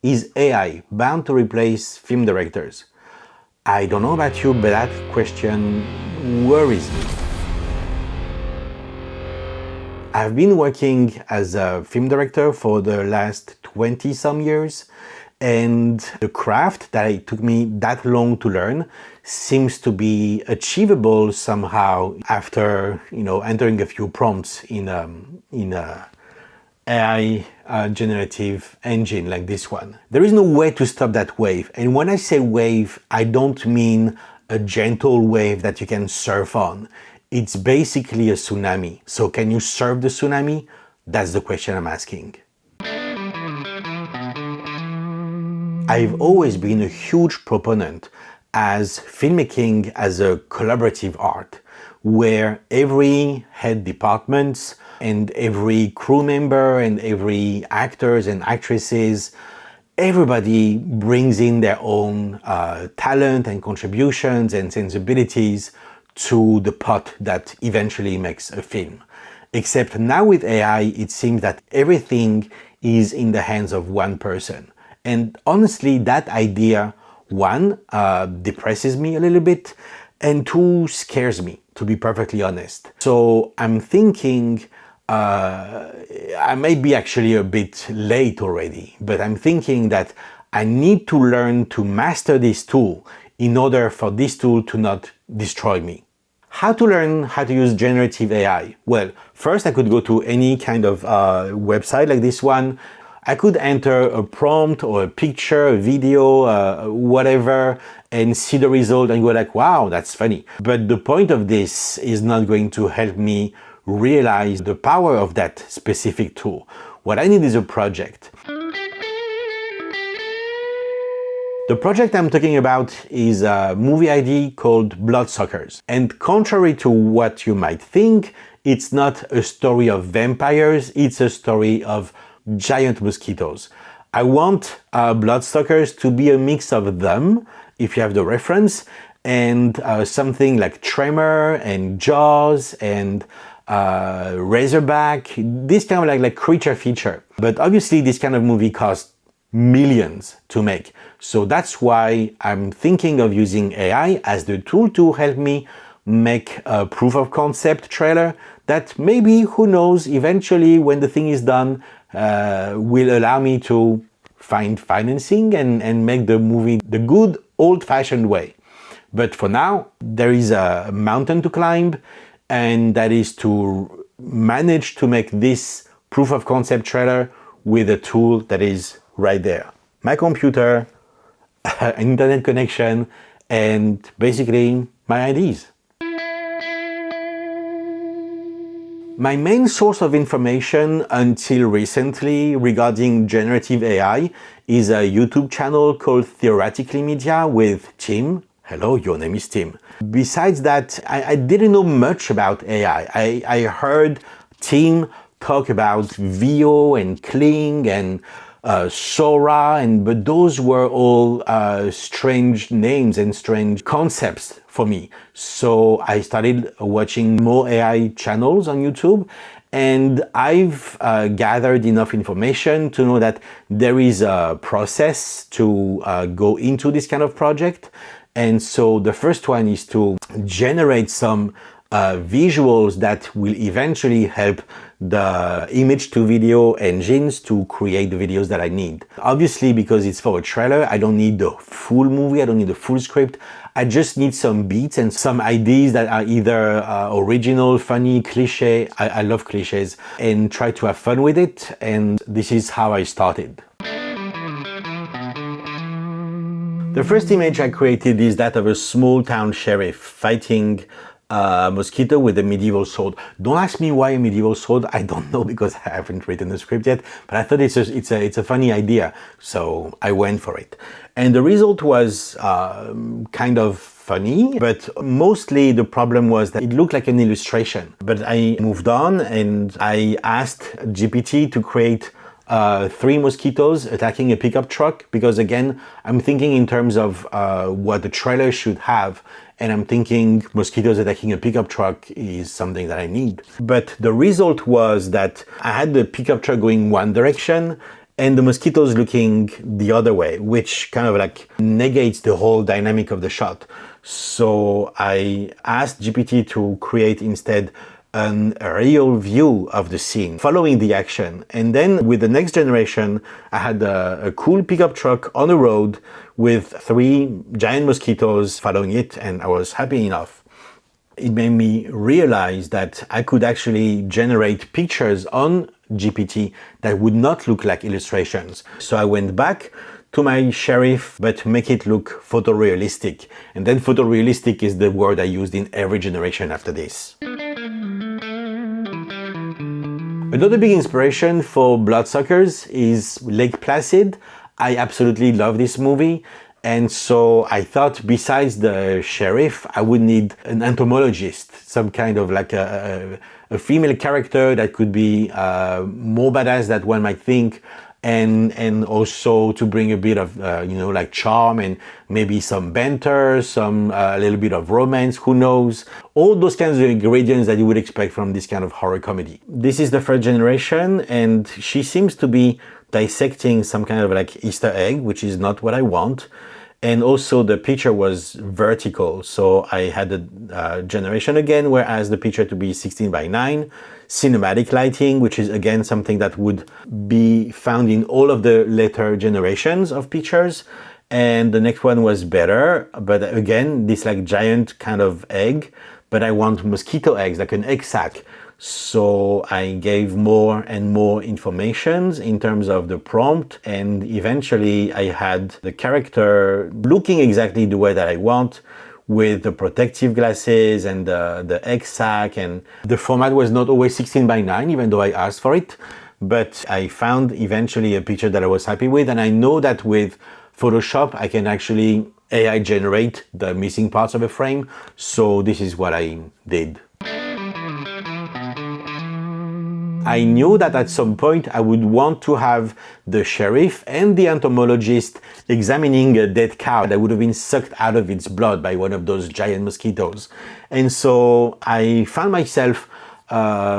Is AI bound to replace film directors? I don't know about you, but that question worries me. I've been working as a film director for the last 20 some years, and the craft that it took me that long to learn seems to be achievable somehow after, entering a few prompts in a AI generative engine like this one. There is no way to stop that wave. And when I say wave, I don't mean a gentle wave that you can surf on. It's basically a tsunami. So can you surf the tsunami? That's the question I'm asking. I've always been a huge proponent as filmmaking as a collaborative art, where every head departments and every crew member and every actors and actresses, everybody brings in their own talent and contributions and sensibilities to the pot that eventually makes a film. Except now with AI, it seems that everything is in the hands of one person. And honestly, that idea, one, depresses me a little bit, and two, scares me, to be perfectly honest. So I'm thinking, I may be actually a bit late already, but I'm thinking that I need to learn to master this tool in order for this tool to not destroy me. How to learn how to use generative AI? Well, first I could go to any kind of website like this one. I could enter a prompt or a picture, a video, whatever, and see the result and go like, wow, that's funny. But the point of this is not going to help me realize the power of that specific tool. What I need is a project. The project I'm talking about is a movie ID called Bloodsuckers. And contrary to what you might think, it's not a story of vampires, it's a story of giant mosquitoes. I want Bloodsuckers to be a mix of them, if you have the reference, and something like Tremor and Jaws and Razorback, this kind of like creature feature. But obviously this kind of movie costs millions to make. So that's why I'm thinking of using AI as the tool to help me make a proof of concept trailer that maybe, who knows, eventually when the thing is done, will allow me to find financing and make the movie the good old-fashioned way. But for now, there is a mountain to climb, and that is to manage to make this proof of concept trailer with a tool that is right there. My computer, an internet connection, and basically my ideas. My main source of information until recently regarding generative AI is a YouTube channel called Theoretically Media with Tim. Hello, your name is Tim. Besides that, I didn't know much about AI. I heard Tim talk about VO and Kling and Sora, but those were all strange names and strange concepts for me. So I started watching more AI channels on YouTube, and I've gathered enough information to know that there is a process to go into this kind of project. And so the first one is to generate some visuals that will eventually help the image to video engines to create the videos that I need. Obviously, because it's for a trailer, I don't need the full movie, I don't need the full script. I just need some beats and some ideas that are either original, funny, cliche. I love cliches, and try to have fun with it. And this is how I started. The first image I created is that of a small town sheriff fighting a mosquito with a medieval sword. Don't ask me why a medieval sword. I don't know, because I haven't written the script yet, but I thought it's a funny idea, so I went for it. And the result was kind of funny, but mostly the problem was that it looked like an illustration. But I moved on and I asked GPT to create 3 mosquitoes attacking a pickup truck, because again, I'm thinking in terms of what the trailer should have, and I'm thinking mosquitoes attacking a pickup truck is something that I need. But the result was that I had the pickup truck going one direction, and the mosquitoes looking the other way, which kind of like negates the whole dynamic of the shot. So I asked GPT to create instead an aerial view of the scene following the action. And then with the next generation, I had a cool pickup truck on the road with 3 giant mosquitoes following it, and I was happy enough. It made me realize that I could actually generate pictures on GPT that would not look like illustrations. So I went back to my sheriff, but make it look photorealistic. And then photorealistic is the word I used in every generation after this. Another big inspiration for Bloodsuckers is Lake Placid. I absolutely love this movie. And so I thought besides the sheriff, I would need an entomologist, some kind of like a female character that could be more badass than one might think, and also to bring a bit of like charm and maybe some banter, a little bit of romance, who knows, all those kinds of ingredients that you would expect from this kind of horror comedy. This is the first generation, and she seems to be dissecting some kind of like Easter egg, which is not what I want. And also the picture was vertical, so I had the generation again, whereas the picture to be 16:9, cinematic lighting, which is again something that would be found in all of the later generations of pictures. And the next one was better, but again, this like giant kind of egg, but I want mosquito eggs, like an egg sac. So I gave more and more information in terms of the prompt, and eventually I had the character looking exactly the way that I want, with the protective glasses and the egg sac, and the format was not always 16:9, even though I asked for it, but I found eventually a picture that I was happy with. And I know that with Photoshop I can actually AI generate the missing parts of a frame, so this is what I did. I knew that at some point I would want to have the sheriff and the entomologist examining a dead cow that would have been sucked out of its blood by one of those giant mosquitoes. And so I found myself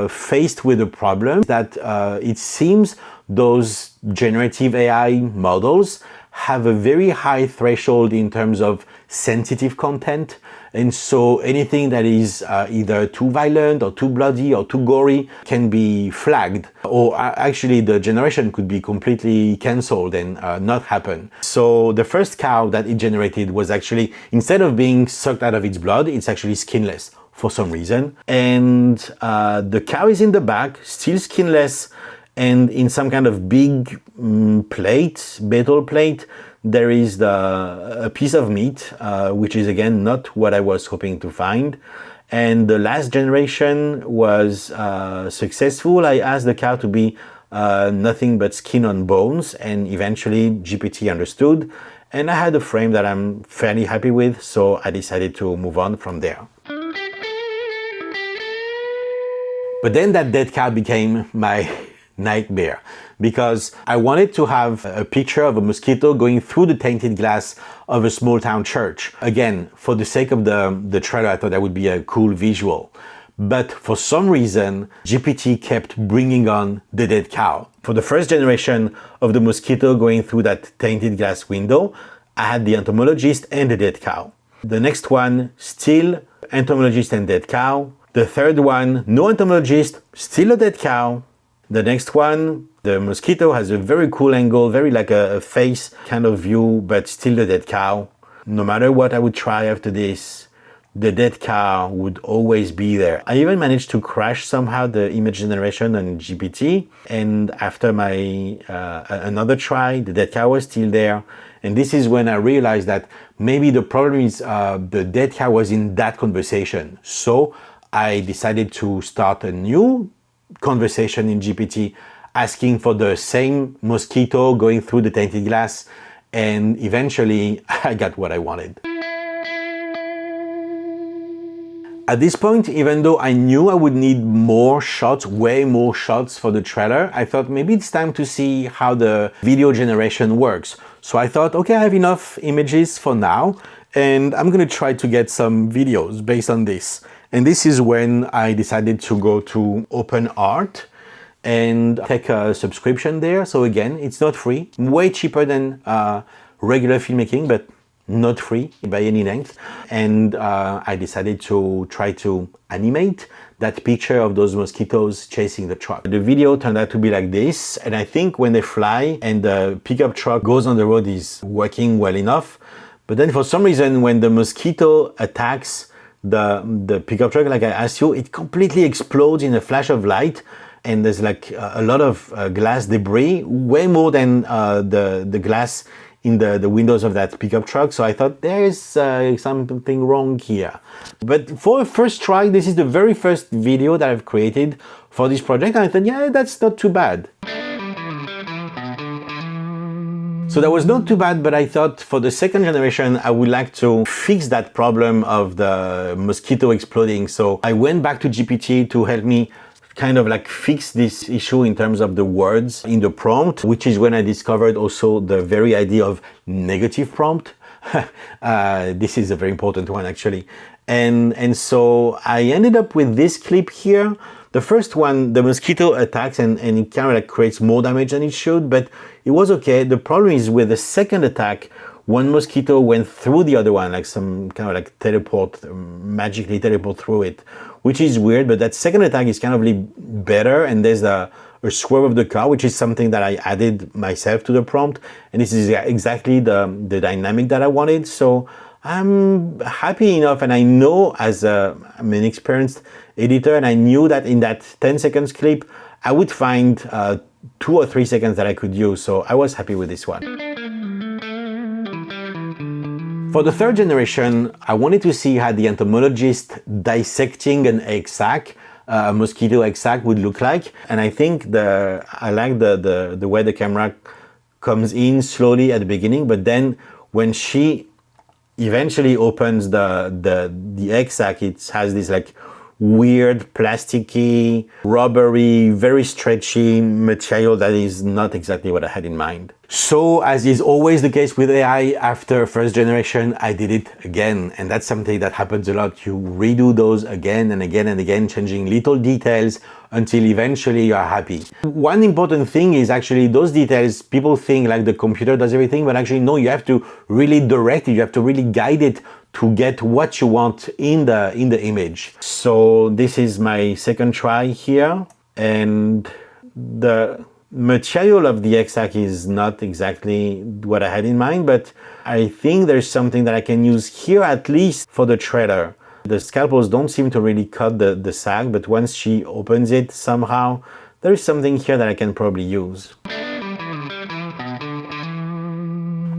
faced with a problem that it seems those generative AI models have a very high threshold in terms of sensitive content. And so anything that is either too violent or too bloody or too gory can be flagged, or actually the generation could be completely cancelled and not happen. So the first cow that it generated was actually, instead of being sucked out of its blood, it's actually skinless for some reason. And the cow is in the back, still skinless, and in some kind of big plate, metal plate, there is a piece of meat, which is again not what I was hoping to find. And the last generation was successful. I asked the cow to be nothing but skin on bones, and eventually GPT understood. And I had a frame that I'm fairly happy with, so I decided to move on from there. But then that dead cow became my nightmare, because I wanted to have a picture of a mosquito going through the tainted glass of a small town church. Again, for the sake of the trailer, I thought that would be a cool visual. But for some reason, GPT kept bringing on the dead cow. For the first generation of the mosquito going through that tainted glass window, I had the entomologist and the dead cow. The next one, still entomologist and dead cow. The third one, no entomologist, still a dead cow. The next one, the mosquito has a very cool angle, very like a face kind of view, but still the dead cow. No matter what I would try after this, the dead cow would always be there. I even managed to crash somehow the image generation on GPT, and after my another try, the dead cow was still there. And this is when I realized that maybe the problem is the dead cow was in that conversation. So I decided to start a new conversation in GPT, asking for the same mosquito going through the tainted glass, and eventually I got what I wanted. At this point, even though I knew I would need more shots, way more shots for the trailer, I thought maybe it's time to see how the video generation works. So I thought, okay, I have enough images for now, and I'm gonna try to get some videos based on this. And this is when I decided to go to OpenArt and take a subscription there. So again, it's not free, way cheaper than regular filmmaking, but not free by any length. And I decided to try to animate that picture of those mosquitoes chasing the truck. The video turned out to be like this, and I think when they fly and the pickup truck goes on the road is working well enough. But then for some reason, when the mosquito attacks the pickup truck, like I asked you, it completely explodes in a flash of light, and there's like a lot of glass debris, way more than the glass in the windows of that pickup truck. So I thought there is something wrong here. But for a first try, this is the very first video that I've created for this project, and I thought, yeah, that's not too bad. So that was not too bad, but I thought for the second generation, I would like to fix that problem of the mosquito exploding. So I went back to GPT to help me kind of like fix this issue in terms of the words in the prompt, which is when I discovered also the very idea of negative prompt. This is a very important one actually. And so I ended up with this clip here. The first one, the mosquito attacks and it kind of like creates more damage than it should, but it was okay. The problem is with the second attack, one mosquito went through the other one, like some kind of like teleport, magically teleport through it, which is weird, but that second attack is kind of really better, and there's a swerve of the car, which is something that I added myself to the prompt, and this is exactly the dynamic that I wanted. So I'm happy enough, and I know as I'm an experienced editor, and I knew that in that 10 seconds clip, I would find 2 or 3 seconds that I could use, so I was happy with this one. For the third generation, I wanted to see how the entomologist dissecting an egg sac, a mosquito egg sac, would look like. And I think I like the way the camera comes in slowly at the beginning, but then when she eventually opens the egg sac, it has this like weird, plasticky, rubbery, very stretchy material that is not exactly what I had in mind. So, as is always the case with AI, after first generation, I did it again. And that's something that happens a lot. You redo those again and again and again, changing little details until eventually you are happy. One important thing is actually those details, people think like the computer does everything, but actually no, you have to really direct it, you have to really guide it to get what you want in the image. So this is my second try here, and the material of the egg sac is not exactly what I had in mind, but I think there's something that I can use here, at least for the trailer. The scalpels don't seem to really cut the sac, but once she opens it somehow, there is something here that I can probably use.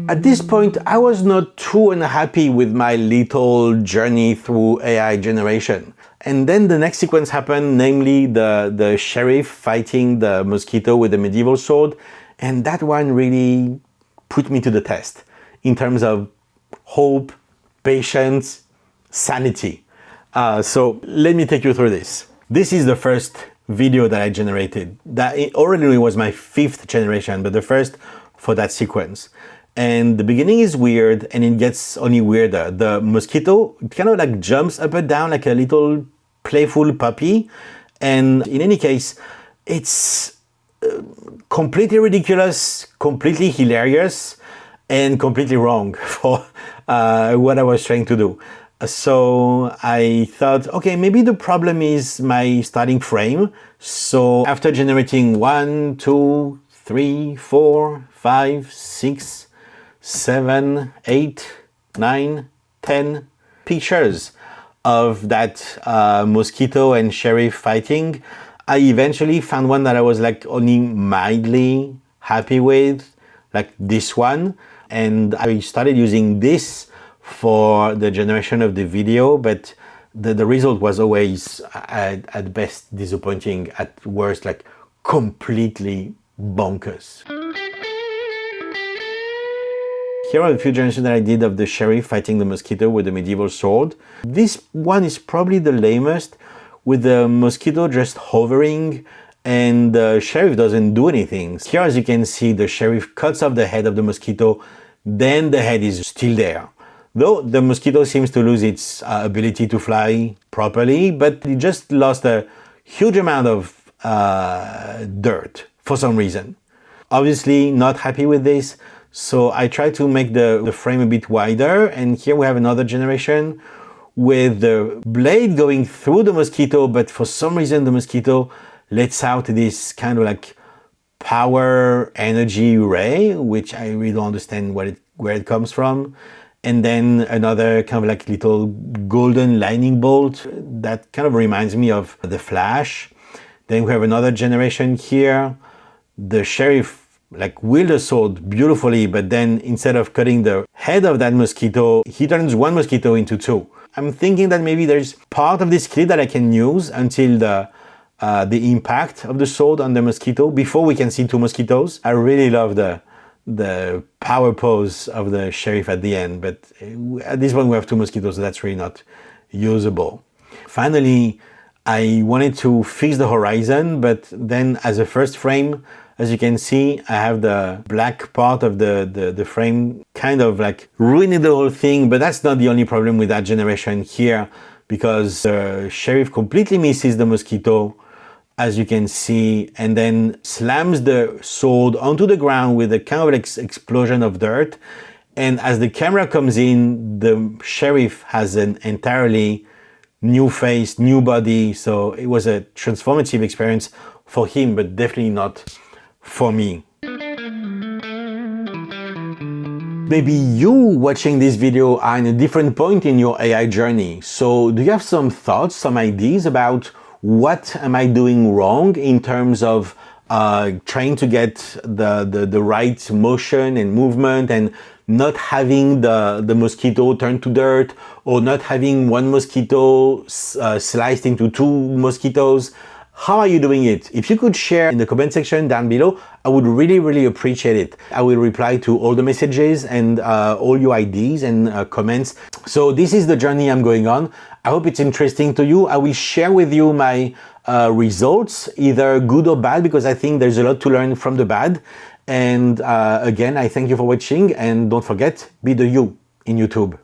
At this point, I was not too unhappy with my little journey through AI generation. And then the next sequence happened, namely the sheriff fighting the mosquito with the medieval sword. And that one really put me to the test in terms of hope, patience, sanity. So let me take you through this. This is the first video that I generated. That originally was my 5th generation, but the first for that sequence. And the beginning is weird, and it gets only weirder. The mosquito kind of like jumps up and down like a little playful puppy. And in any case, it's completely ridiculous, completely hilarious, and completely wrong for what I was trying to do. So I thought, okay, maybe the problem is my starting frame. So after generating 1, 2, 3, 4, 5, 6, 7, 8, 9, 10 pictures of that mosquito and sheriff fighting, I eventually found one that I was like only mildly happy with, like this one. And I started using this for the generation of the video, but the result was always at best disappointing, at worst like completely bonkers. Here are a few generations that I did of the sheriff fighting the mosquito with the medieval sword. This one is probably the lamest, with the mosquito just hovering and the sheriff doesn't do anything. Here, as you can see, the sheriff cuts off the head of the mosquito, then the head is still there. Though the mosquito seems to lose its ability to fly properly, but it just lost a huge amount of dirt for some reason. Obviously not happy with this, so I try to make the frame a bit wider, and here we have another generation with the blade going through the mosquito, but for some reason the mosquito lets out this kind of like power energy ray, which I really don't understand where it comes from. And then another kind of like little golden lightning bolt that kind of reminds me of the Flash. Then we have another generation here. The sheriff like wields a sword beautifully, but then instead of cutting the head of that mosquito, he turns one mosquito into two. I'm thinking that maybe there's part of this clip that I can use until the impact of the sword on the mosquito before we can see two mosquitoes. I really love the power pose of the sheriff at the end, but at this point we have two mosquitoes, so that's really not usable. Finally, I wanted to fix the horizon, but then as a first frame, as you can see, I have the black part of the frame kind of like ruining the whole thing, but that's not the only problem with that generation here, because the sheriff completely misses the mosquito, as you can see, and then slams the sword onto the ground with a kind of like explosion of dirt. And as the camera comes in, the sheriff has an entirely new face, new body, so it was a transformative experience for him, but definitely not for me. Maybe you watching this video are in a different point in your AI journey. So do you have some thoughts, some ideas about what am I doing wrong in terms of trying to get the right motion and movement, and not having the mosquito turn to dirt, or not having one mosquito sliced into two mosquitoes? How are you doing it? If you could share in the comment section down below, I would really appreciate it. I will reply to all the messages and all your ideas and comments. So this is the journey I'm going on. I hope it's interesting to you. I will share with you my results, either good or bad, because I think there's a lot to learn from the bad. And again, I thank you for watching, and don't forget, be the you in YouTube.